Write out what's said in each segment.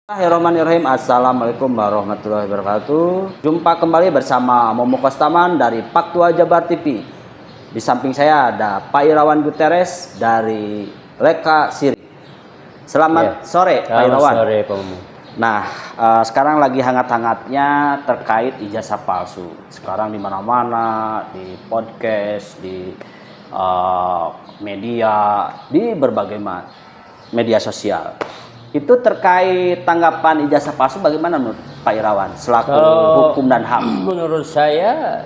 Bismillahirrahmanirrahim. Assalamualaikum warahmatullahi wabarakatuh. Jumpa kembali bersama Momo Kostaman dari Paktua Jabar TV. Di samping saya ada Pak Irawan Guterres dari Leka Siri. Selamat sore Pak Irawan. Selamat sore Pak Momo. Nah, sekarang lagi hangat-hangatnya terkait ijazah palsu. Sekarang di mana-mana, di podcast, di media, di berbagai media sosial. Itu terkait tanggapan ijazah palsu bagaimana menurut Pak Irawan selaku hukum dan HAM? Menurut saya,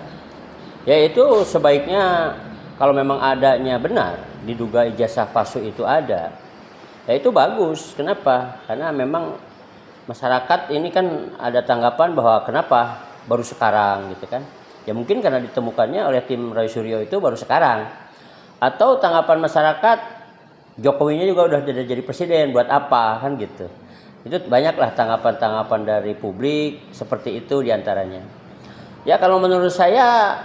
ya itu sebaiknya kalau memang adanya benar, diduga ijazah palsu itu ada, ya itu bagus. Kenapa? Karena memang masyarakat ini kan ada tanggapan bahwa kenapa baru sekarang gitu kan? Ya mungkin karena ditemukannya oleh tim Roy Suryo itu baru sekarang. Atau tanggapan masyarakat, Jokowinya juga udah jadi presiden, buat apa kan gitu. Itu banyaklah tanggapan-tanggapan dari publik seperti itu diantaranya. Ya kalau menurut saya,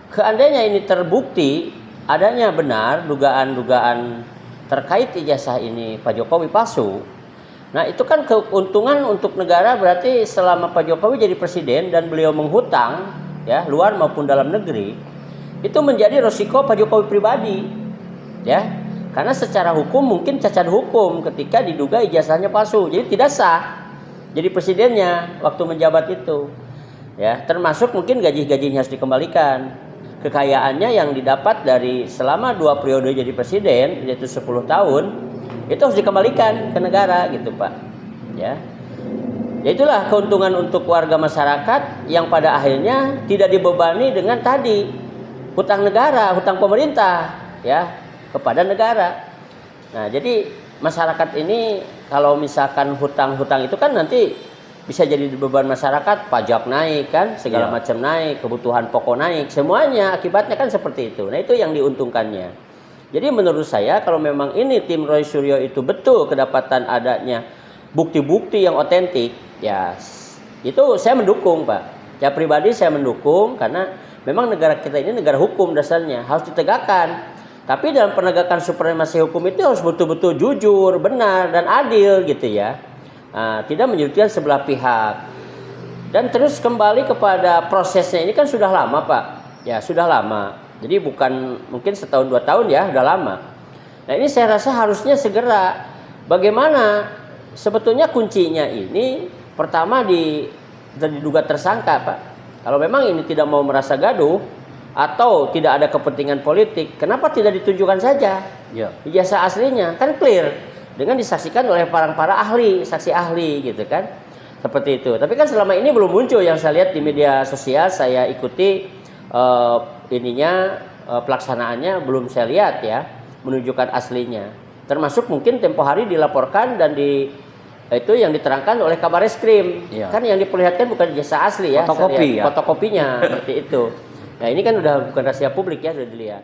seandainya ini terbukti adanya benar dugaan-dugaan terkait ijazah ini Pak Jokowi palsu. Nah itu kan keuntungan untuk negara, berarti selama Pak Jokowi jadi presiden dan beliau menghutang ya luar maupun dalam negeri, itu menjadi resiko Pak Jokowi pribadi ya. Karena secara hukum mungkin cacat hukum ketika diduga ijazahnya palsu, jadi tidak sah jadi presidennya waktu menjabat itu. Ya, termasuk mungkin gaji-gajinya harus dikembalikan, kekayaannya yang didapat dari selama 2 periode jadi presiden yaitu 10 tahun itu harus dikembalikan ke negara gitu Pak. Ya, itulah keuntungan untuk warga masyarakat yang pada akhirnya tidak dibebani dengan tadi hutang negara, hutang pemerintah ya kepada negara. Nah, jadi masyarakat ini kalau misalkan hutang-hutang itu kan nanti bisa jadi beban masyarakat, pajak naik kan, segala macam naik, kebutuhan pokok naik, semuanya akibatnya kan seperti itu. Nah, itu yang diuntungkannya. Jadi menurut saya kalau memang ini tim Roy Suryo itu betul kedapatan adanya bukti-bukti yang otentik, ya itu saya mendukung Pak. Ya pribadi saya mendukung karena memang negara kita ini negara hukum dasarnya, harus ditegakkan. Tapi dalam penegakan supremasi hukum itu harus betul-betul jujur, benar, dan adil gitu ya. Nah, tidak menyudutkan sebelah pihak. Dan terus kembali kepada prosesnya ini kan sudah lama Pak. Ya sudah lama. Jadi bukan mungkin setahun 2 tahun ya, sudah lama. Nah ini saya rasa harusnya segera. Bagaimana sebetulnya kuncinya ini pertama diduga tersangka Pak. Kalau memang ini tidak mau merasa gaduh, atau tidak ada kepentingan politik, kenapa tidak ditunjukkan saja ijazah aslinya? Kan clear dengan disaksikan oleh para ahli, saksi ahli gitu kan, seperti itu. Tapi kan selama ini belum muncul yang saya lihat di media sosial, saya ikuti pelaksanaannya belum saya lihat ya menunjukkan aslinya. Termasuk mungkin tempo hari dilaporkan dan itu yang diterangkan oleh Kabar Eskrim kan yang diperlihatkan bukan ijazah asli ya, fotokopinya seperti itu. Nah ini kan udah bukan rahasia publik ya, sudah dilihat.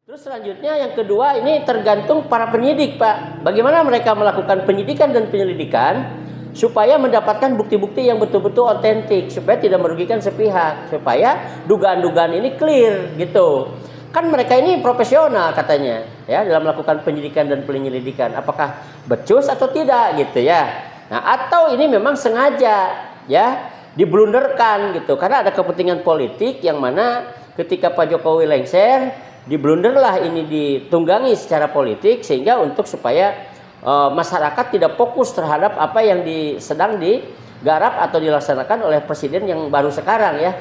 Terus selanjutnya yang kedua ini tergantung para penyidik Pak. Bagaimana mereka melakukan penyidikan dan penyelidikan supaya mendapatkan bukti-bukti yang betul-betul otentik, supaya tidak merugikan sepihak, supaya dugaan-dugaan ini clear gitu. Kan mereka ini profesional katanya ya dalam melakukan penyidikan dan penyelidikan. Apakah becus atau tidak gitu ya. Nah atau ini memang sengaja ya diblunderkan gitu karena ada kepentingan politik yang mana ketika Pak Jokowi lengser diblunderlah ini ditunggangi secara politik sehingga untuk supaya masyarakat tidak fokus terhadap apa yang sedang digarap atau dilaksanakan oleh presiden yang baru sekarang ya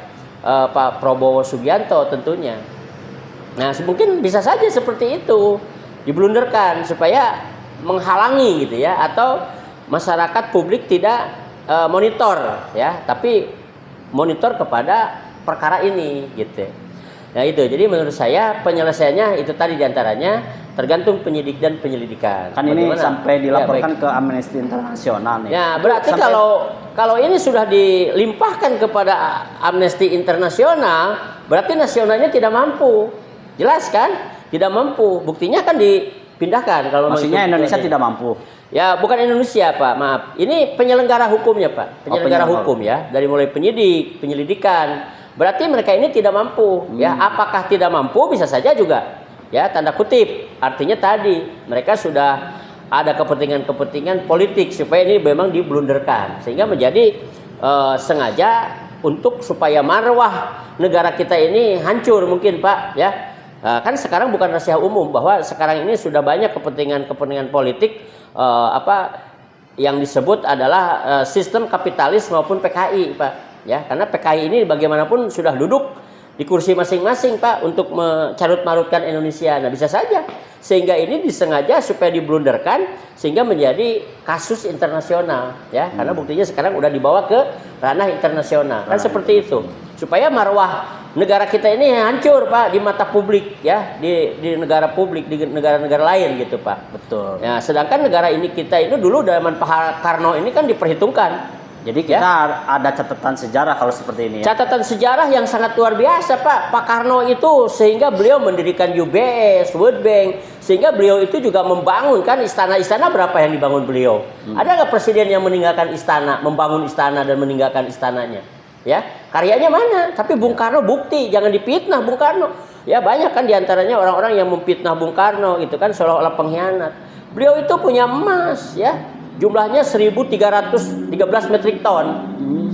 Pak Prabowo Subianto tentunya. Nah mungkin bisa saja seperti itu diblunderkan supaya menghalangi gitu ya atau masyarakat publik tidak monitor ya, tapi monitor kepada perkara ini gitu. Nah itu, jadi menurut saya penyelesaiannya itu tadi diantaranya tergantung penyidik dan penyelidikan. Kan ini Bagaimana? sampai dilaporkan Ya, ke Amnesty Internasional nih. ya berarti Sampai- kalau ini sudah dilimpahkan kepada Amnesty Internasional, berarti nasionalnya tidak mampu. Jelas kan? Tidak mampu. Buktinya kan dipindahkan kalau maksudnya itu Indonesia aja. tidak mampu. Ya, bukan Indonesia, Pak. Maaf. Ini penyelenggara hukumnya, Pak. Penyelenggara penyelenggara. hukum ya, dari mulai penyidik, penyelidikan. Berarti mereka ini tidak mampu, ya. Apakah tidak mampu? Bisa saja juga. Ya, tanda kutip. Artinya tadi mereka sudah ada kepentingan-kepentingan politik supaya ini memang diblunderkan sehingga menjadi sengaja untuk supaya marwah negara kita ini hancur mungkin, Pak, ya. Kan sekarang bukan rahasia umum bahwa sekarang ini sudah banyak kepentingan-kepentingan politik yang disebut adalah sistem kapitalis maupun PKI, Pak, ya. Karena PKI ini bagaimanapun sudah duduk di kursi masing-masing, Pak, untuk mencarut-marutkan Indonesia. Nah, bisa saja sehingga ini disengaja supaya diblunderkan sehingga menjadi kasus internasional, ya. Karena buktinya sekarang udah dibawa ke ranah internasional. Kan seperti itu. Supaya marwah negara kita ini hancur, Pak, di mata publik, ya, di negara publik, di negara-negara lain gitu, Pak. Betul. Ya, sedangkan negara ini kita itu dulu zaman Pak Karno ini kan diperhitungkan. Jadi kita ada catatan sejarah kalau seperti ini. Ya? Catatan sejarah yang sangat luar biasa, Pak. Pak Karno itu sehingga beliau mendirikan UBS, World Bank, sehingga beliau itu juga membangun kan istana-istana berapa yang dibangun beliau. Ada nggak presiden yang meninggalkan istana, membangun istana dan meninggalkan istananya? Ya, karyanya mana? Tapi Bung Karno bukti, jangan dipitnah Bung Karno. Ya, banyak kan diantaranya orang-orang yang memfitnah Bung Karno gitu kan seolah-olah pengkhianat. Beliau itu punya emas, ya. Jumlahnya 1.313 metrik ton.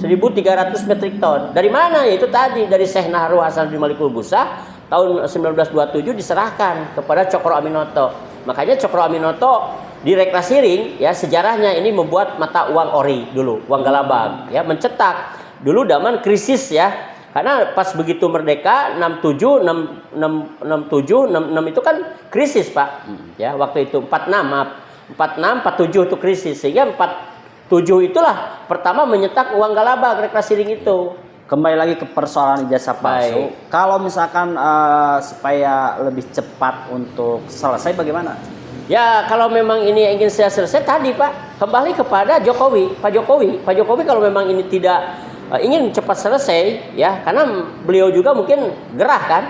1.300 metrik ton. Dari mana? Itu tadi dari Syekh Nahru Hasanuddin Malikul Busah tahun 1927 diserahkan kepada Cokro Aminoto. Makanya Cokro Aminoto di Rekrasiring, ya, sejarahnya ini membuat mata uang ori dulu, uang galabag, ya, mencetak dulu zaman krisis, ya. Karena pas begitu merdeka 67 66 itu kan krisis, Pak. Ya, waktu itu 46, maaf. 46, 47 itu krisis. Sehingga 47 itulah pertama menyetak uang galabag Rekrasiring itu. Kembali lagi ke persoalan ijazah palsu. Kalau misalkan supaya lebih cepat untuk selesai bagaimana? Ya, kalau memang ini ingin saya selesai tadi, Pak, kembali kepada Jokowi. Pak Jokowi kalau memang ini tidak ingin cepat selesai, ya, karena beliau juga mungkin gerah kan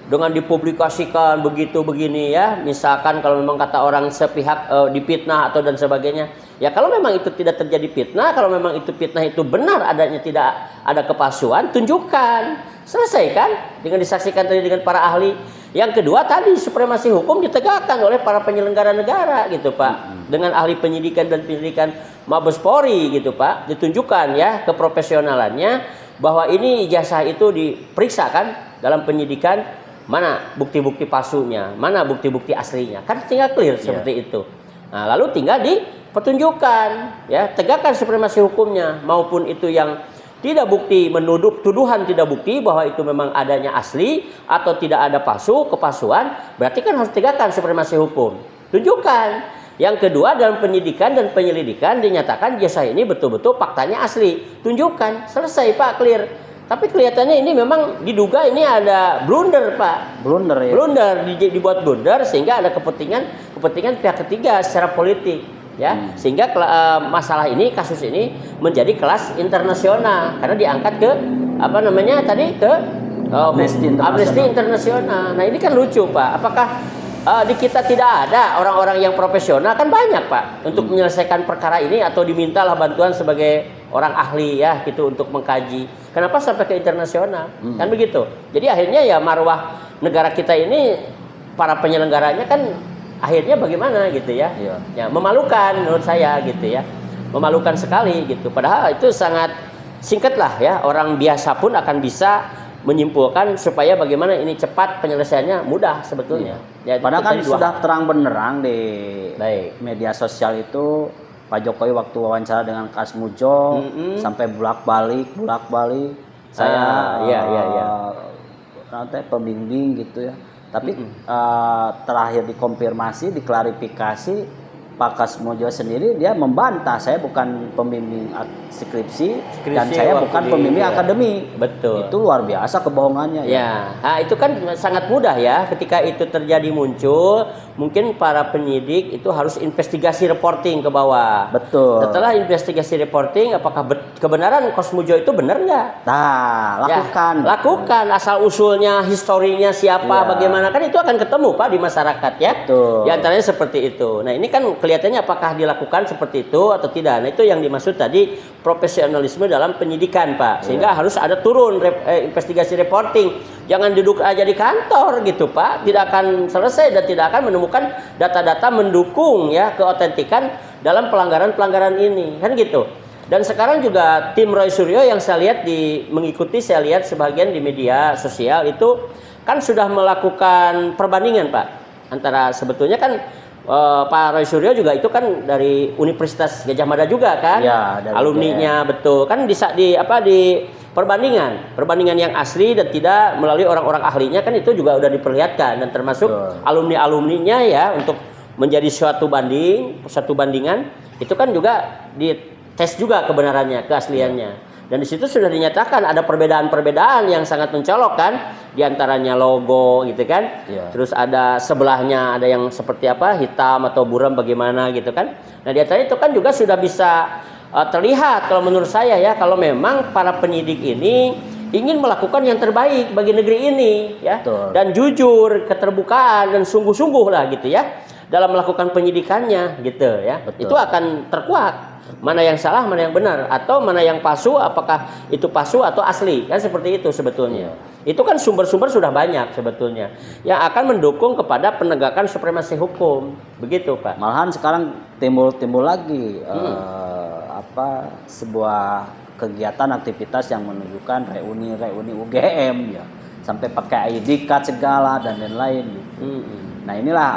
dengan dipublikasikan begitu begini, ya. Misalkan kalau memang kata orang sepihak dipitnah atau dan sebagainya. Ya, kalau memang itu tidak terjadi fitnah, kalau memang itu fitnah itu benar adanya tidak ada kepalsuan, tunjukkan. Selesaikan dengan disaksikan tadi dengan para ahli. Yang kedua tadi supremasi hukum ditegakkan oleh para penyelenggara negara gitu, Pak. Dengan ahli penyidikan dan penyelidikan Mabes Polri gitu, Pak. Ditunjukkan, ya, keprofesionalannya bahwa ini ijazah itu diperiksa kan dalam penyidikan, mana bukti-bukti palsunya, mana bukti-bukti aslinya. Kan tinggal clear seperti itu. Nah, lalu tinggal dipertunjukkan, ya, tegakkan supremasi hukumnya maupun itu yang tidak bukti, menuduh tuduhan tidak bukti bahwa itu memang adanya asli atau tidak ada kepalsuan, berarti kan harus tegakkan supremasi hukum. Tunjukkan. Yang kedua, dalam penyidikan dan penyelidikan dinyatakan jasa ini betul-betul faktanya asli. Tunjukkan. Selesai, Pak, clear. Tapi kelihatannya ini memang diduga ini ada blunder, Pak. Blunder, ya. Blunder, dibuat blunder sehingga ada kepentingan pihak ketiga secara politik, ya. Sehingga masalah ini, kasus ini menjadi kelas internasional karena diangkat ke Amnesty Internasional. Nah, ini kan lucu, Pak. Apakah di kita tidak ada orang-orang yang profesional? Kan banyak, Pak, untuk menyelesaikan perkara ini atau dimintalah bantuan sebagai orang ahli, ya, gitu, untuk mengkaji. Kenapa sampai ke internasional? Kan begitu. Jadi akhirnya ya marwah negara kita ini, para penyelenggaranya kan akhirnya bagaimana gitu, ya. Iya. Ya, memalukan menurut saya gitu, ya. Memalukan sekali gitu. Padahal itu sangat singkat lah, ya. Orang biasa pun akan bisa menyimpulkan supaya bagaimana ini cepat penyelesaiannya mudah sebetulnya. Ya, padahal kan sudah terang benderang di media sosial itu Pak Jokowi waktu wawancara dengan Kasmujo sampai bolak-balik saya nanti pembimbing gitu, ya. Tapi terakhir dikonfirmasi, diklarifikasi Pak Kasmojo sendiri dia membantah, saya bukan pembimbing skripsi dan saya bukan pembimbing akademi. Betul. Itu luar biasa kebohongannya. Ya, nah, itu kan sangat mudah ya. Ketika itu terjadi muncul, mungkin para penyidik itu harus investigasi reporting ke bawah. Betul. Setelah investigasi reporting, apakah kebenaran Kasmojo itu benar nggak? Nah, lakukan. Ya, lakukan asal usulnya, historinya siapa, bagaimana, kan itu akan ketemu Pak di masyarakat ya. Betul. Di antaranya seperti itu. Nah ini kan kelihatannya apakah dilakukan seperti itu atau tidak. Nah itu yang dimaksud tadi profesionalisme dalam penyidikan Pak. Sehingga harus ada turun investigasi reporting. Jangan duduk aja di kantor gitu Pak. Tidak akan selesai dan tidak akan menemukan data-data mendukung ya keotentikan dalam pelanggaran-pelanggaran ini. Kan gitu. Dan sekarang juga tim Roy Suryo yang saya lihat mengikuti, saya lihat sebagian di media sosial itu kan sudah melakukan perbandingan Pak. Antara sebetulnya kan Pak Roy Suryo juga itu kan dari Universitas Gajah Mada juga kan, ya, alumninya betul kan di perbandingan yang asli dan tidak melalui orang-orang ahlinya kan itu juga udah diperlihatkan dan termasuk alumninya ya untuk menjadi suatu bandingan itu kan juga dites juga kebenarannya, keasliannya. Dan di situ sudah dinyatakan ada perbedaan-perbedaan yang sangat mencolok kan, diantaranya logo gitu kan, terus ada sebelahnya ada yang seperti apa hitam atau buram bagaimana gitu kan. Nah diantaranya itu kan juga sudah bisa terlihat kalau menurut saya ya kalau memang para penyidik ini ingin melakukan yang terbaik bagi negeri ini ya. Betul. Dan jujur, keterbukaan dan sungguh-sungguh lah gitu ya dalam melakukan penyidikannya gitu ya. Betul. Itu akan terkuak. Mana yang salah, mana yang benar, atau mana yang palsu, apakah itu palsu atau asli, kan seperti itu sebetulnya. Itu kan sumber-sumber sudah banyak sebetulnya yang akan mendukung kepada penegakan supremasi hukum, begitu Pak. Malahan sekarang timbul lagi sebuah kegiatan aktivitas yang menunjukkan reuni UGM ya, sampai pakai ID card segala dan lain-lain. Gitu. Nah inilah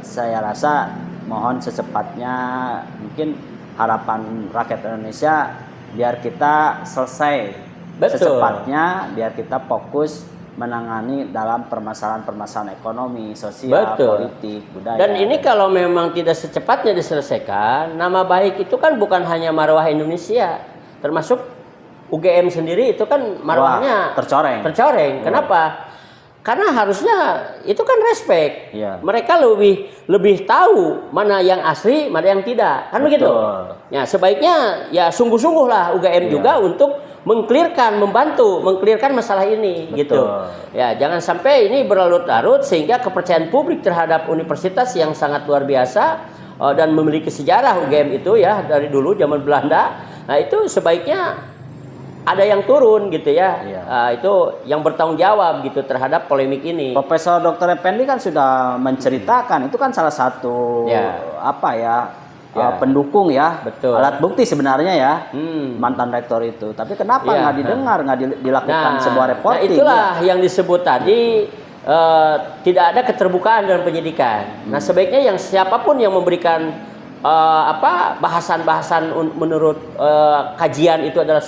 saya rasa mohon secepatnya mungkin harapan rakyat Indonesia biar kita selesai secepatnya, biar kita fokus menangani dalam permasalahan ekonomi, sosial, politik, budaya. Dan ini kalau memang tidak secepatnya diselesaikan, nama baik itu kan bukan hanya marwah Indonesia, termasuk UGM sendiri itu kan marwahnya tercoreng. Kenapa? Karena harusnya itu kan respect. Mereka lebih tahu mana yang asli, mana yang tidak. Kan begitu? Ya, sebaiknya ya sungguh-sungguh lah UGM juga untuk membantu mengklirkan masalah ini. Gitu. Ya, jangan sampai ini berlarut-larut sehingga kepercayaan publik terhadap universitas yang sangat luar biasa dan memiliki sejarah UGM itu ya dari dulu zaman Belanda. Nah, itu sebaiknya ada yang turun gitu ya, itu yang bertanggung jawab gitu terhadap polemik ini. Profesor Dr. Effendi kan sudah menceritakan itu kan salah satu pendukung ya, alat bukti sebenarnya ya, mantan rektor itu. Tapi kenapa nggak didengar, nggak dilakukan sebuah reporting? Nah itulah yang disebut tadi tidak ada keterbukaan dalam penyidikan. Nah sebaiknya yang siapapun yang memberikan bahasan-bahasan menurut kajian itu adalah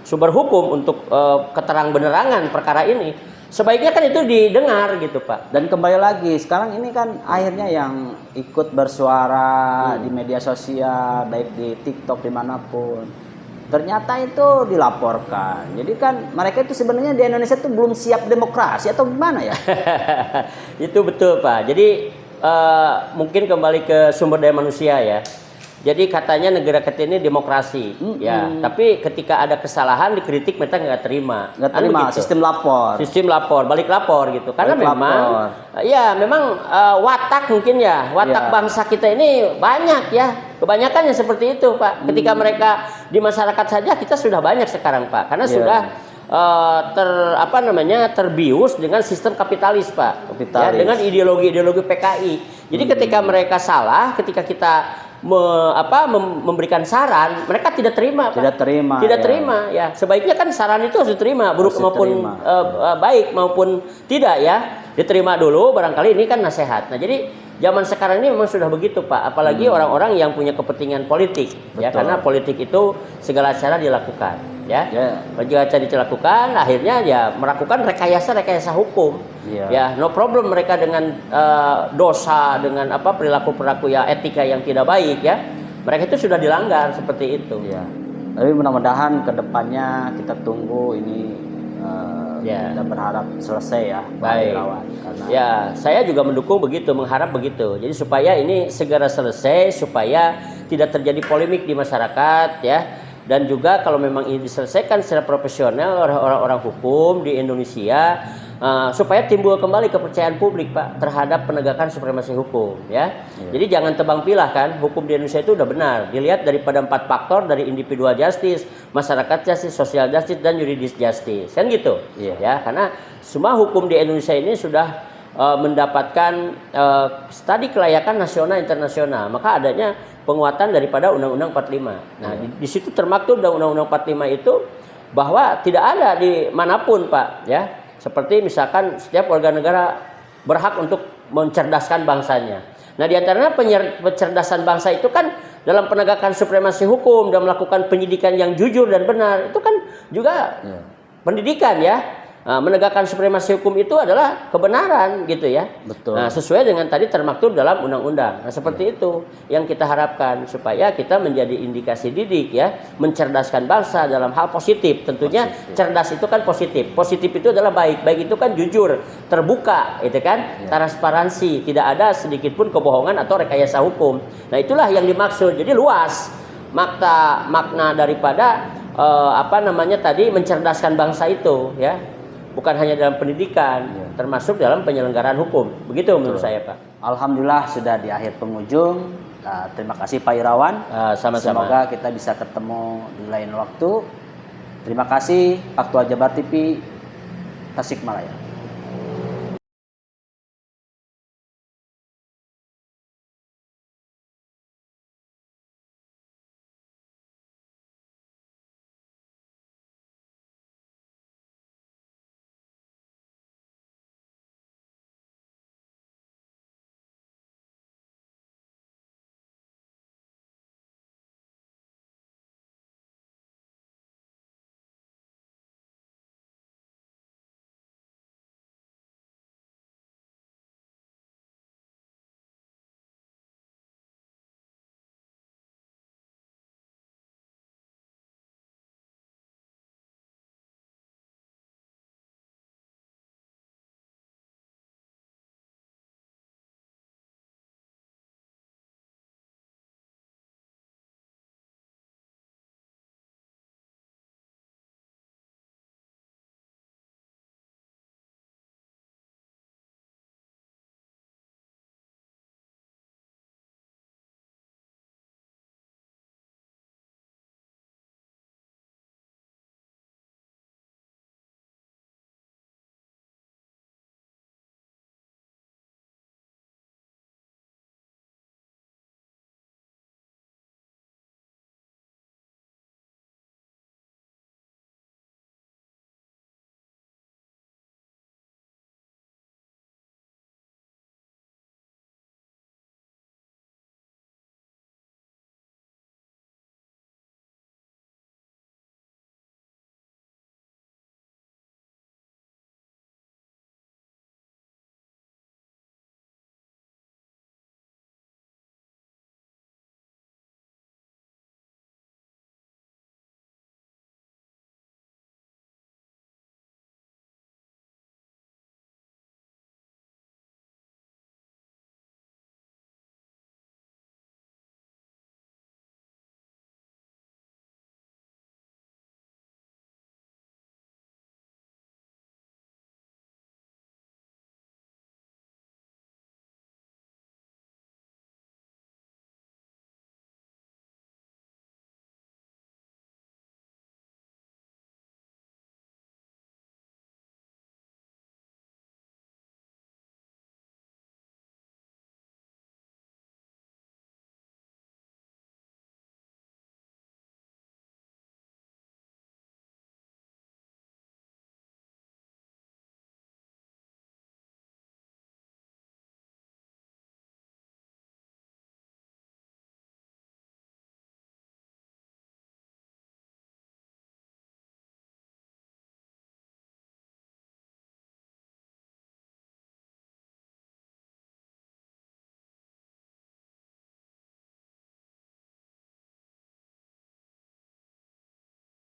sumber hukum untuk keterang-benerangan perkara ini, sebaiknya kan itu didengar gitu Pak. Dan kembali lagi sekarang ini kan akhirnya yang ikut bersuara di media sosial baik di TikTok dimanapun ternyata itu dilaporkan. Jadi kan mereka itu sebenarnya di Indonesia itu belum siap demokrasi atau gimana ya? Itu betul Pak. Jadi mungkin kembali ke sumber daya manusia ya. Jadi katanya negara kita ini demokrasi, ya. Tapi ketika ada kesalahan dikritik mereka nggak terima. Sistem lapor, balik lapor gitu. Karena memang watak mungkin ya, bangsa kita ini banyak ya. Kebanyakan yang seperti itu Pak. Ketika mereka di masyarakat saja kita sudah banyak sekarang Pak. Karena sudah terbius dengan sistem kapitalis Pak. Ya, dengan ideologi PKI. Jadi ketika mereka salah, ketika kita memberikan saran, mereka tidak terima Pak. Tidak terima ya. Sebaiknya kan saran itu harus diterima, buruk maupun baik maupun tidak ya. Diterima dulu, barangkali ini kan nasihat. Nah jadi zaman sekarang ini memang sudah begitu Pak. Apalagi orang-orang yang punya kepentingan politik. Ya, karena politik itu segala cara dilakukan. ya. Ya. Jika dilakukan, akhirnya ya melakukan rekayasa hukum. Iya. Ya, no problem mereka dengan dosa, dengan apa perilaku ya etika yang tidak baik ya. Mereka itu sudah dilanggar seperti itu. Ya. Tapi mudah-mudahan kedepannya kita tunggu ini Ya. kita berharap selesai ya, Pak Baik. Irawan. Karena Ya, saya juga mendukung begitu, mengharap begitu. Jadi supaya ini segera selesai, supaya tidak terjadi polemik di masyarakat ya. Dan juga kalau memang ini diselesaikan secara profesional oleh orang-orang hukum di Indonesia, supaya timbul kembali kepercayaan publik Pak terhadap penegakan supremasi hukum ya. Jadi jangan tebang pilih kan, hukum di Indonesia itu udah benar. Dilihat daripada 4 faktor, dari individual justice, masyarakat justice, social justice, dan juridis justice. Kan gitu. Iya. Ya, karena semua hukum di Indonesia ini sudah mendapatkan studi kelayakan nasional internasional. Maka adanya penguatan daripada Undang-Undang 45. Nah, di situ termaktub dalam Undang-Undang 45 itu bahwa tidak ada di manapun Pak ya. Seperti misalkan setiap warga negara berhak untuk mencerdaskan bangsanya. Nah, di antaranya pencerdasan bangsa itu kan dalam penegakan supremasi hukum dan melakukan penyidikan yang jujur dan benar. Itu kan juga pendidikan ya. Menegakkan supremasi hukum itu adalah kebenaran gitu ya. Betul. Nah, sesuai dengan tadi termaktub dalam undang-undang. Nah, seperti itu yang kita harapkan supaya kita menjadi indikasi didik ya, mencerdaskan bangsa dalam hal positif. Tentunya cerdas itu kan positif. Positif itu adalah baik. Baik itu kan jujur, terbuka, itu kan, transparansi, tidak ada sedikit pun kebohongan atau rekayasa hukum. Nah, itulah yang dimaksud. Jadi luas makna daripada tadi mencerdaskan bangsa itu ya. Bukan hanya dalam pendidikan, termasuk dalam penyelenggaraan hukum. Begitu menurut saya, Pak. Alhamdulillah sudah di akhir penghujung. Terima kasih Pak Irawan. Sama-sama. Semoga kita bisa ketemu di lain waktu. Terima kasih Pak Tua Jabar TV Tasikmalaya.